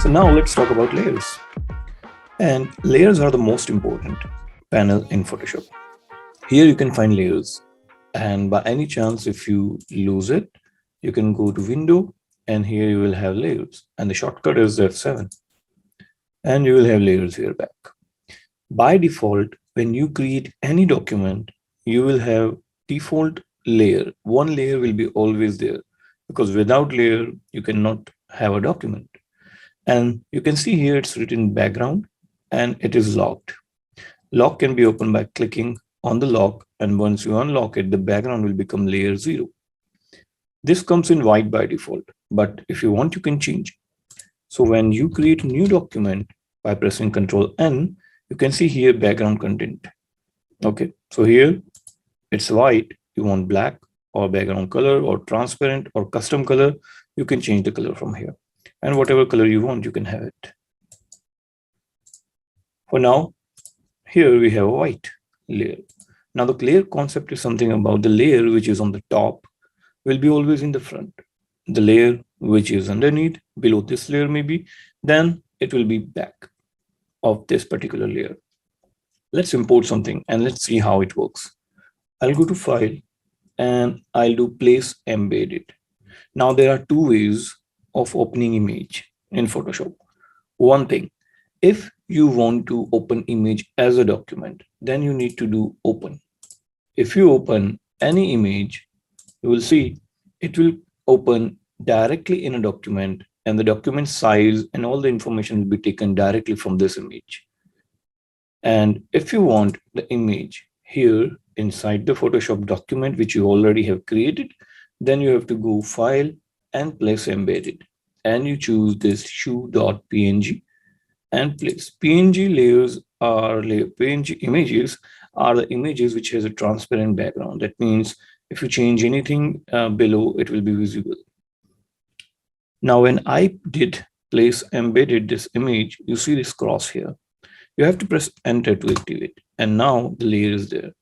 So now let's talk about layers. And layers are the most important panel in Photoshop. Here you can find layers. And by any chance, if you lose it, you can go to Window and here you will have layers. And the shortcut is F7. And you will have layers here back. By default, when you create any document, you will have default layer. One layer will be always there because without layer, you cannot have a document. And you can see here it's written background and it is locked. Lock can be opened by clicking on the lock, and once you unlock it, the background will become layer 0. This comes in white by default, but if you want, you can change. So when you create a new document by pressing Ctrl N, you can see here background content. Okay, so here it's white. You want black or background color or transparent or custom color, you can change the color from here. And whatever color you want, you can have it. For now, here we have a white layer. Now the layer concept is something about the layer which is on the top will be always in the front. The layer which is underneath, below this layer maybe, then it will be back of this particular layer. Let's import something and let's see how it works. I'll go to File and I'll do Place Embedded. Now there are two ways of opening image in Photoshop. One thing, if you want to open image as a document, then you need to do open. If you open any image, you will see it will open directly in a document and the document size and all the information will be taken directly from this image. And if you want the image here inside the Photoshop document, which you already have created, then you have to go File and Place Embedded. And you choose this shoe.png and place. PNG layers are PNG images are the images which has a transparent background. That means if you change anything below, it will be visible. Now, when I did Place Embedded this image, you see this cross here. You have to press Enter to activate. And now the layer is there.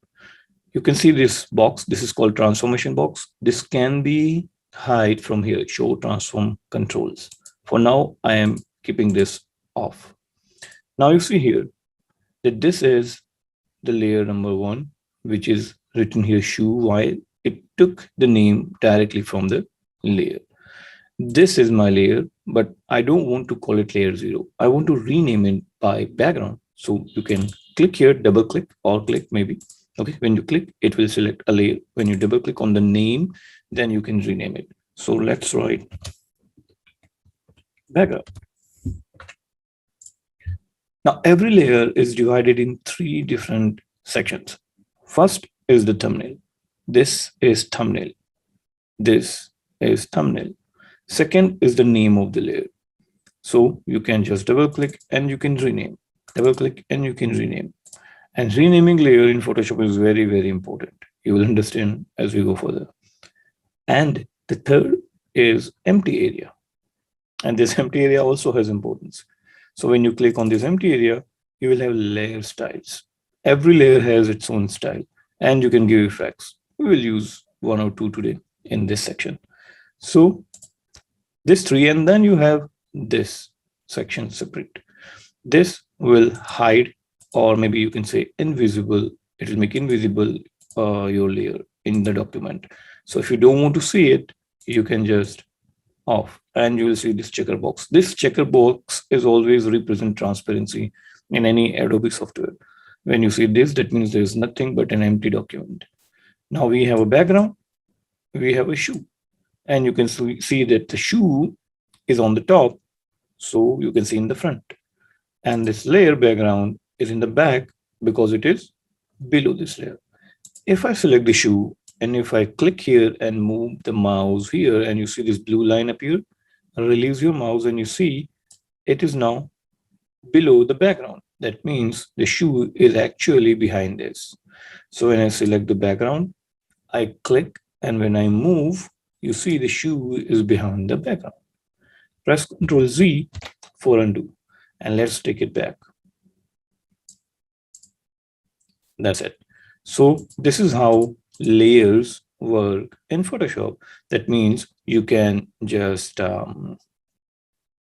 You can see this box. This is called transformation box. This can be hide from here, show transform controls. For now, I am keeping this off. Now you see here that this is the layer number 1, which is written here shoe, while it took the name directly from the layer. This is my layer, but I don't want to call it layer 0. I want to rename it by background. So you can click here, double click or click maybe. Okay, when you click, it will select a layer. When you double click on the name, then you can rename it. So let's write background. Now every layer is divided in 3 different sections. First is the thumbnail. This is thumbnail. This is thumbnail. Second is the name of the layer. So you can just double click and you can rename. Double click and you can rename. And renaming layer in Photoshop is very, very important. You will understand as we go further. And the third is empty area. And this empty area also has importance. So when you click on this empty area, you will have layer styles. Every layer has its own style and you can give effects. We will use 1 or 2 today in this section. So this 3, and then you have this section separate. This will hide, or maybe you can say invisible. It will make invisible your layer in the document. So if you don't want to see it, you can just off and you will see this checker box. This checker box is always represent transparency in any Adobe software. When you see this, that means there is nothing but an empty document. Now we have a background, we have a shoe, and you can see that the shoe is on the top, so you can see in the front. And this layer background is in the back because it is below this layer. If I select the shoe and if I click here and move the mouse here and you see this blue line appear, release your mouse and you see it is now below the background. That means the shoe is actually behind this. So when I select the background, I click, and when I move, you see the shoe is behind the background. Press Ctrl Z for undo, and let's take it back. That's it. So this is how layers work in Photoshop. That means you can just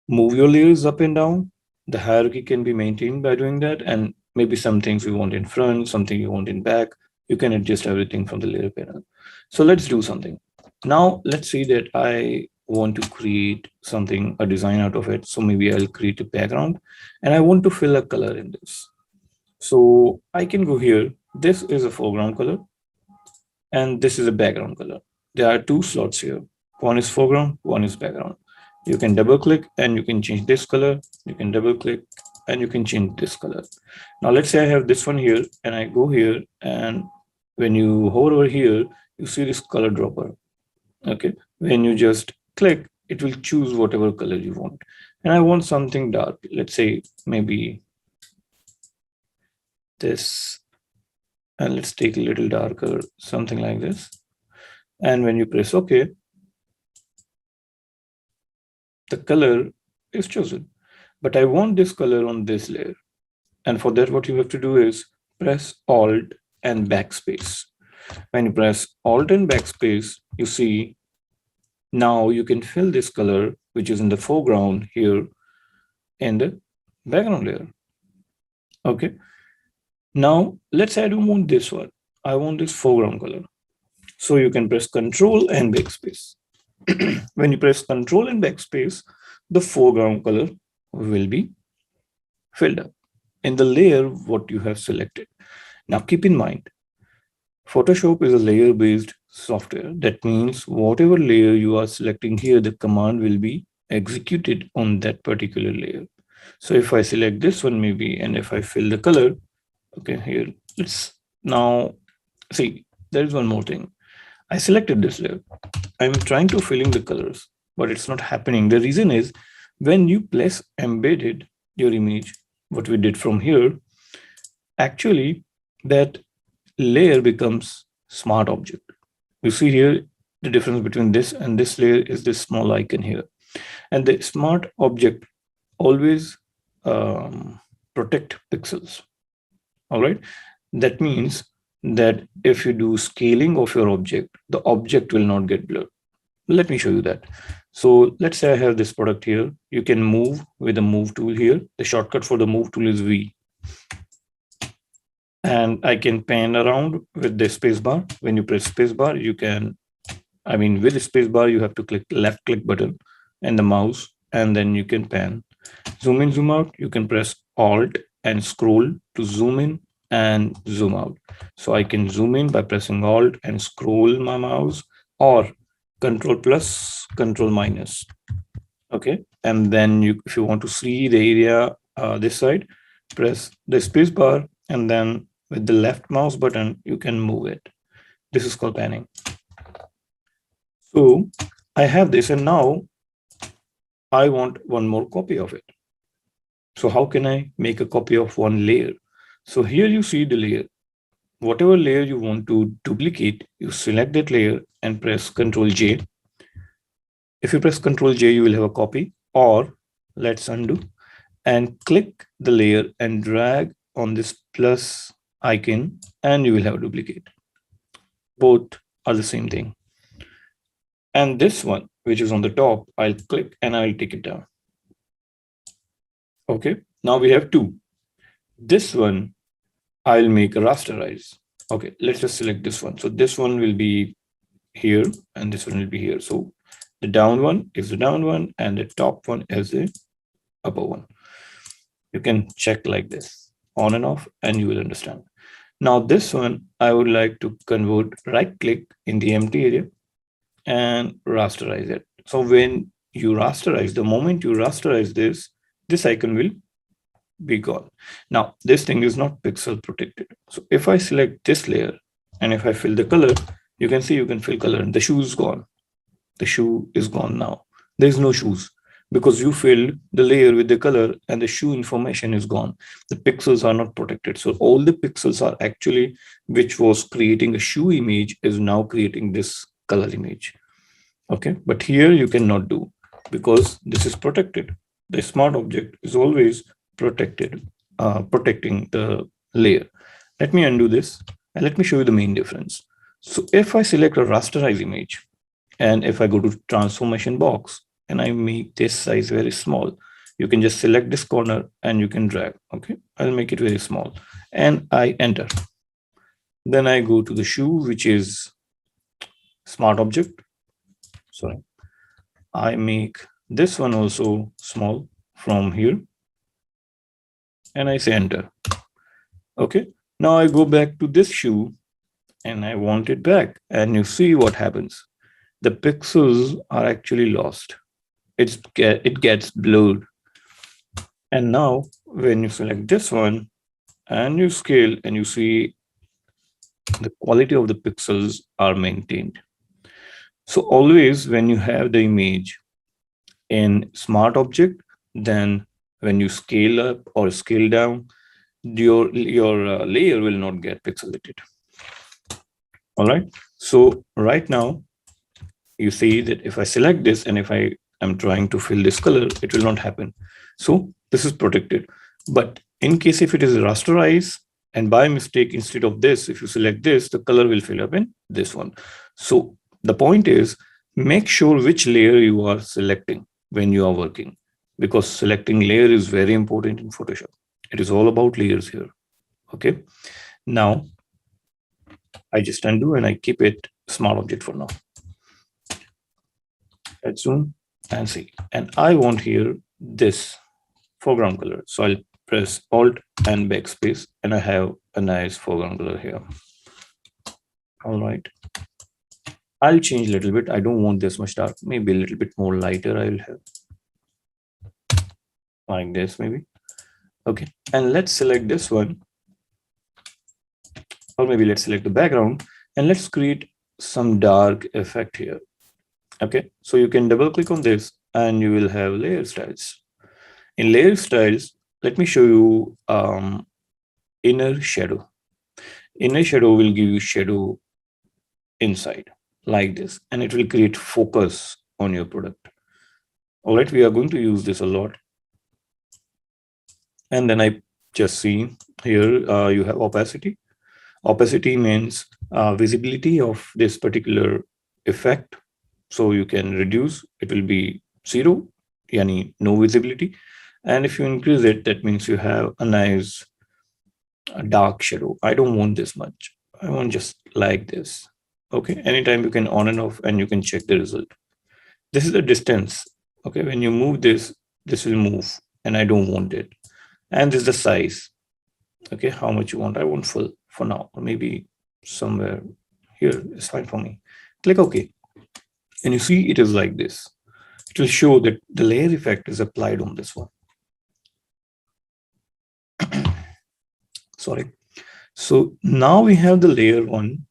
move your layers up and down. The hierarchy can be maintained by doing that. And maybe some things you want in front, something you want in back. You can adjust everything from the layer panel. So let's do something. Now let's say that I want to create something, a design out of it. So maybe I'll create a background and I want to fill a color in this. So I can go here. This is a foreground color and this is a background color. There are two slots here. One is foreground, one is background. You can double click and you can change this color. You can double click and you can change this color. Now let's say I have this one here and I go here, and when you hover over here, you see this color dropper. Okay. When you just click, it will choose whatever color you want. And I want something dark. Let's say maybe this, and let's take a little darker, something like this. And when you press OK, the color is chosen. But I want this color on this layer. And for that, what you have to do is press Alt and Backspace. When you press Alt and Backspace, you see now you can fill this color, which is in the foreground here in the background layer. Okay. Now, let's say I don't want this one. I want this foreground color. So you can press Control and Backspace. When you press Control and Backspace, the foreground color will be filled up in the layer what you have selected. Now keep in mind, Photoshop is a layer-based software. That means whatever layer you are selecting here, the command will be executed on that particular layer. So if I select this one maybe, and if I fill the color, okay, here, let's now see, there is one more thing. I selected this layer. I'm trying to fill in the colors, but it's not happening. The reason is when you place embedded your image, what we did from here, actually that layer becomes smart object. You see here, the difference between this and this layer is this small icon here. And the smart object always protect pixels. All right. That means that if you do scaling of your object, the object will not get blurred. Let me show you that. So let's say I have this product here. You can move with the move tool here. The shortcut for the move tool is V. And I can pan around with the space bar. When you press space bar, you can, with the space bar, you have to click left click button and the mouse, and then you can pan. Zoom in, zoom out. You can press Alt and scroll to zoom in and zoom out. So I can zoom in by pressing Alt and scroll my mouse, or Control plus, Control minus. Okay. And then if you want to see the area this side, press the space bar, and then with the left mouse button, you can move it. This is called panning. So I have this, and now I want one more copy of it. So how can I make a copy of one layer? So here you see the layer. Whatever layer you want to duplicate, you select that layer and press Ctrl J. If you press Ctrl J, you will have a copy, or let's undo and click the layer and drag on this plus icon, and you will have a duplicate. Both are the same thing. And this one, which is on the top, I'll click and I'll take it down. Okay, now we have two. This one, I'll make a rasterize. Okay, let's just select this one. So this one will be here and this one will be here. So the down one is the down one and the top one is the upper one. You can check like this on and off and you will understand. Now this one, I would like to convert, right click in the empty area and rasterize it. So when you rasterize, the moment you rasterize this icon will be gone. Now this thing is not pixel protected. So if I select this layer and if I fill the color, you can see you can fill color and the shoe is gone. The shoe is gone now. There's no shoes because you filled the layer with the color and the shoe information is gone. The pixels are not protected. So all the pixels are actually, which was creating a shoe image, is now creating this color image. Okay, but here you cannot do because this is protected. The smart object is always protected, protecting the layer. Let me undo this and let me show you the main difference. So if I select a rasterized image and if I go to transformation box and I make this size very small. You can just select this corner and you can drag. Okay, I'll make it very small and I enter. Then I go to the shoe, which is smart object. Sorry, I make this one also small from here and I say enter. Okay, now I go back to this shoe and I want it back, and you see what happens. The pixels are actually lost. It gets blurred. And now when you select this one and you scale and you see the quality of the pixels are maintained. So always when you have the image in smart object, then when you scale up or scale down, your layer will not get pixelated. All right. So right now you see that if I select this and if I am trying to fill this color, it will not happen. So this is protected. But in case if it is rasterized and by mistake, instead of this, if you select this, the color will fill up in this one. So the point is, make sure which layer you are selecting when you are working, because selecting layer is very important in Photoshop. It is all about layers here. Okay. Now I just undo and I keep it smart object for now. Let's zoom and see. And I want here this foreground color. So I'll press Alt and backspace and I have a nice foreground color here. All right. I'll change a little bit. I don't want this much dark. Maybe a little bit more lighter I will have. Like this maybe. Okay. And let's select this one. Or maybe let's select the background and let's create some dark effect here. Okay. So you can double click on this and you will have layer styles. In layer styles, let me show you inner shadow. Inner shadow will give you shadow inside like this, and it will create focus on your product. All right, we are going to use this a lot. And then I just see here you have opacity. Opacity means visibility of this particular effect. So you can reduce, it will be 0, yani no visibility. And if you increase it, that means you have a nice dark shadow. I don't want this much. I want just like this. Okay. Anytime you can on and off and you can check the result. This is the distance. Okay. When you move this, this will move and I don't want it. And this is the size. Okay. How much you want? I want full for now, or maybe somewhere here is fine for me. Click OK. And you see it is like this. It will show that the layer effect is applied on this one. Sorry. So now we have the layer 1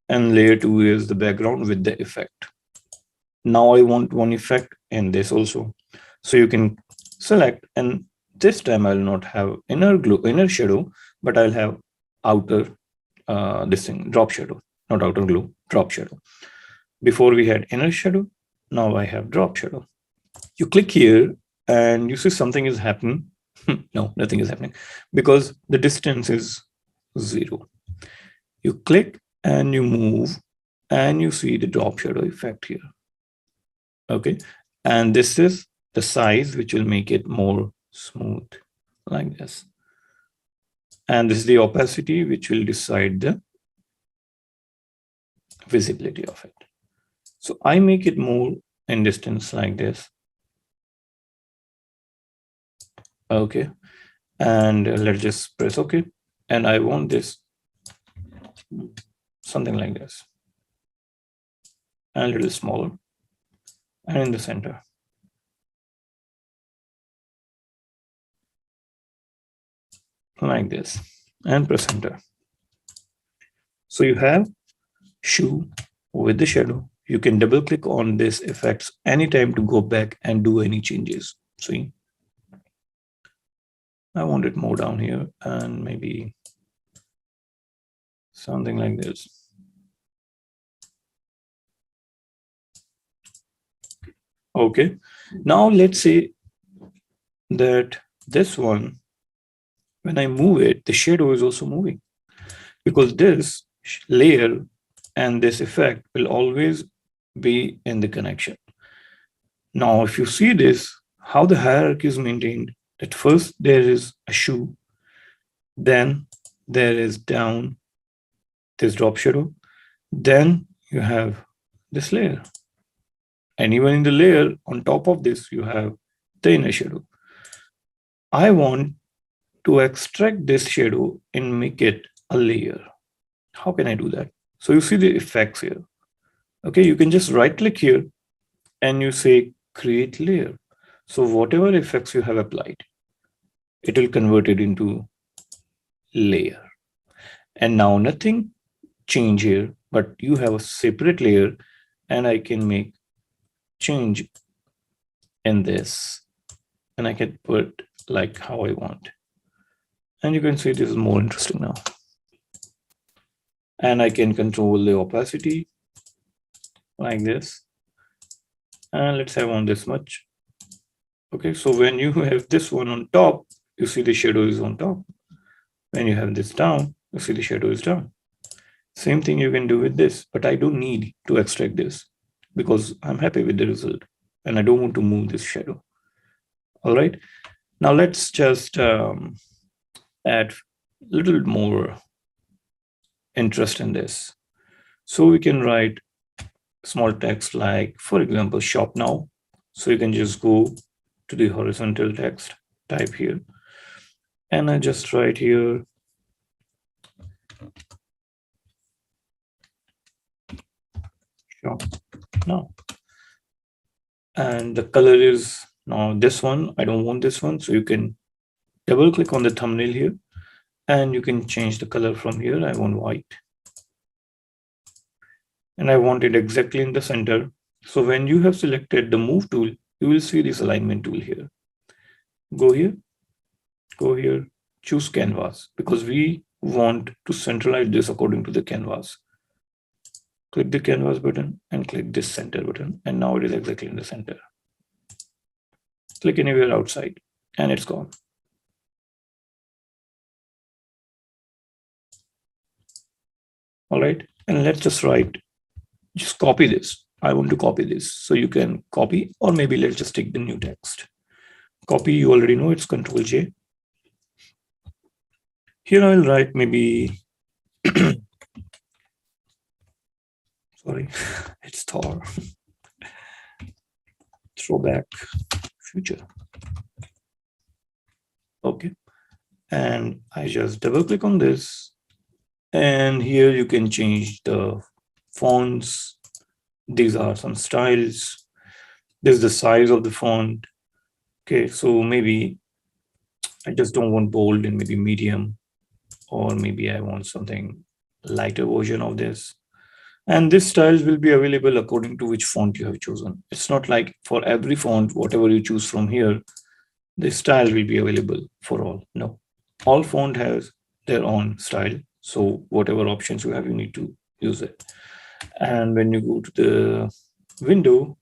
and layer 2 is the background with the effect. Now I want one effect in this also. So you can select, and this time I'll not have inner shadow, but I'll have outer this thing, drop shadow, not outer glow, drop shadow. Before we had inner shadow, now I have drop shadow. You click here and you see something is happening. No, nothing is happening because the distance is 0. You click and you move and you see the drop shadow effect here. Okay. And this is the size, which will make it more smooth like this. And this is the opacity, which will decide the visibility of it. So I make it more in distance like this. Okay. And let's just press OK. And I want this something like this. And a little smaller. And in the center. Like this. And press enter. So you have shoe with the shadow. You can double click on this effects anytime to go back and do any changes. See, I want it more down here and maybe something like this. Okay, now let's say that this one, when I move it, the shadow is also moving, because this layer and this effect will always be in the connection. Now, if you see this, how the hierarchy is maintained, that first there is a shoe, then there is down this drop shadow, then you have this layer. And even in the layer on top of this, you have the inner shadow. I want to extract this shadow and make it a layer. How can I do that? So you see the effects here. Okay, you can just right click here and you say create layer. So whatever effects you have applied, it will convert it into layer. And now nothing change here, but you have a separate layer and I can make change in this and I can put like how I want. And you can see this is more interesting now. And I can control the opacity like this. And let's have on this much. Okay, so when you have this one on top, you see the shadow is on top. When you have this down, you see the shadow is down. Same thing you can do with this, but I don't need to extract this because I'm happy with the result and I don't want to move this shadow. All right, now let's just add a little bit more interest in this. So we can write small text like, for example, shop now. So you can just go to the horizontal text, type here, and I just write here shop now. And the color is now this one. I don't want this one. So you can double click on the thumbnail here and you can change the color from here. I want white. And I want it exactly in the center. So when you have selected the move tool, you will see this alignment tool here. Go here, choose canvas because we want to centralize this according to the canvas. Click the canvas button and click this center button. And now it is exactly in the center. Click anywhere outside and it's gone. All right. And let's just copy this. I want to copy this. So you can copy, or maybe let's just take the new text. Copy, you already know it's Control J. Here I'll write maybe, sorry, it's Thor. Throwback future. Okay. And I just double click on this. And here you can change the fonts. These are some styles. This is the size of the font. Okay, so maybe I just don't want bold and maybe medium, or maybe I want something lighter version of this. And this styles will be available according to which font you have chosen. It's not like for every font, whatever you choose from here, the style will be available for all. No, all font has their own style. So whatever options you have, you need to use it. And when you go to the window,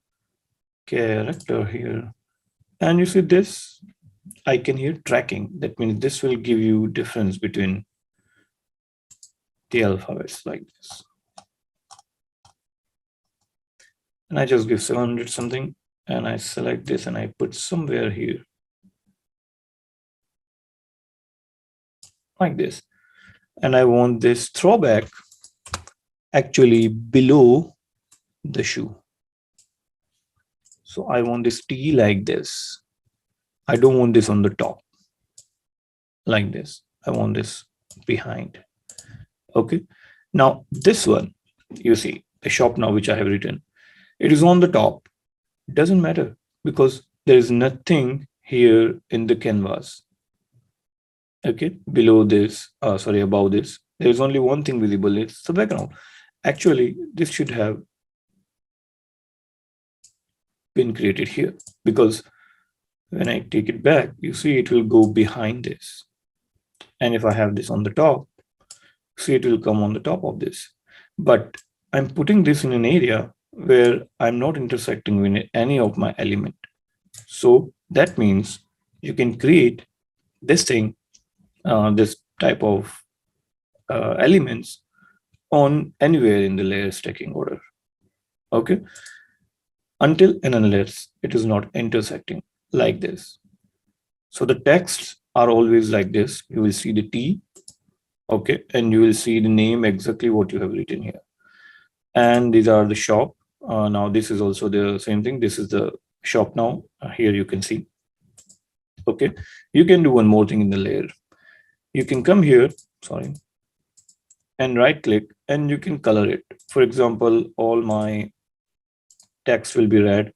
character here, and you see this icon here, tracking. That means this will give you difference between the alphabets like this. And I just give 700 something, and I select this and I put somewhere here like this. And I want this throwback actually below the shoe. So I want this T like this. I don't want this on the top like this. I want this behind. Okay. Now this one, you see the shop now, which I have written, it is on the top. It doesn't matter because there is nothing here in the canvas. Okay, below this, sorry, above this, there is only one thing visible, it's the background. Actually, this should have been created here because when I take it back, you see it will go behind this. And if I have this on the top, see it will come on the top of this. But I'm putting this in an area where I'm not intersecting with any of my element. So that means you can create this thing, this type of elements on anywhere in the layer stacking order. Okay. until and unless it is not intersecting like this. So the texts are always like this. You will see the T, okay, and you will see the name exactly what you have written here. And these are the shop. Now this is also the same thing. This is the shop now. Here you can see. Okay, you can do one more thing in the layer. You can come here, sorry, and right click and you can color it. For example, all my text will be red,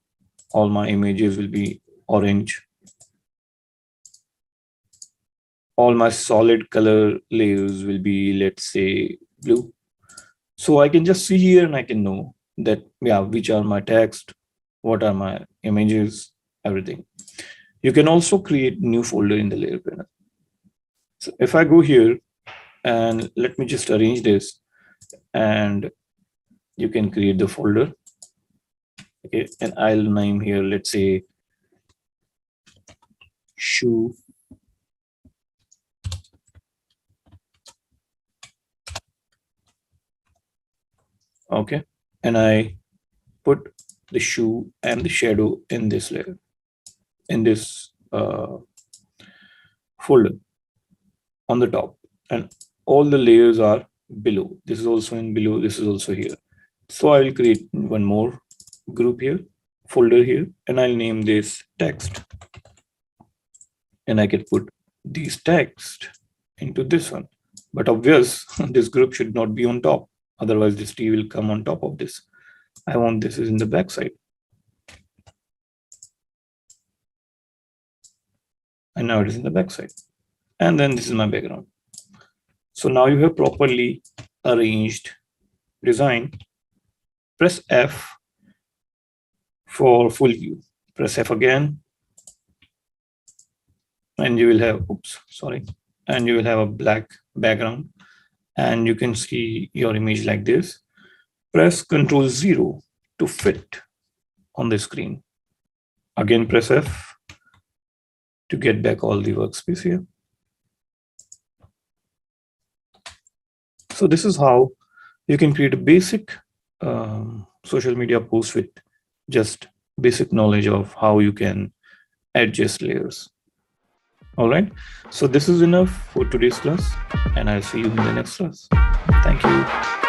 all my images will be orange, all my solid color layers will be, let's say, blue. So I can just see here and I can know that, yeah, which are my text, what are my images, everything. You can also create new folder in the layer panel. So if I go here and let me just arrange this, and you can create the folder. Okay, and I'll name here, let's say, shoe. Okay, and I put the shoe and the shadow in this layer, in this folder on the top, and all the layers are below. This is also in below, this is also here. So I will create one more group here, folder here, and I'll name this text, and I can put these text into this one. But obvious, this group should not be on top, otherwise this T will come on top of this. I want this is in the back side. And now it is in the back side. And then this is my background. So now you have properly arranged design. Press F for full view. Press F again. And you will have, oops, sorry. And you will have a black background. And you can see your image like this. Press Ctrl 0 to fit on the screen. Again, press F to get back all the workspace here. So this is how you can create a basic social media post with just basic knowledge of how you can adjust layers. All right. So this is enough for today's class, and I'll see you in the next class. Thank you.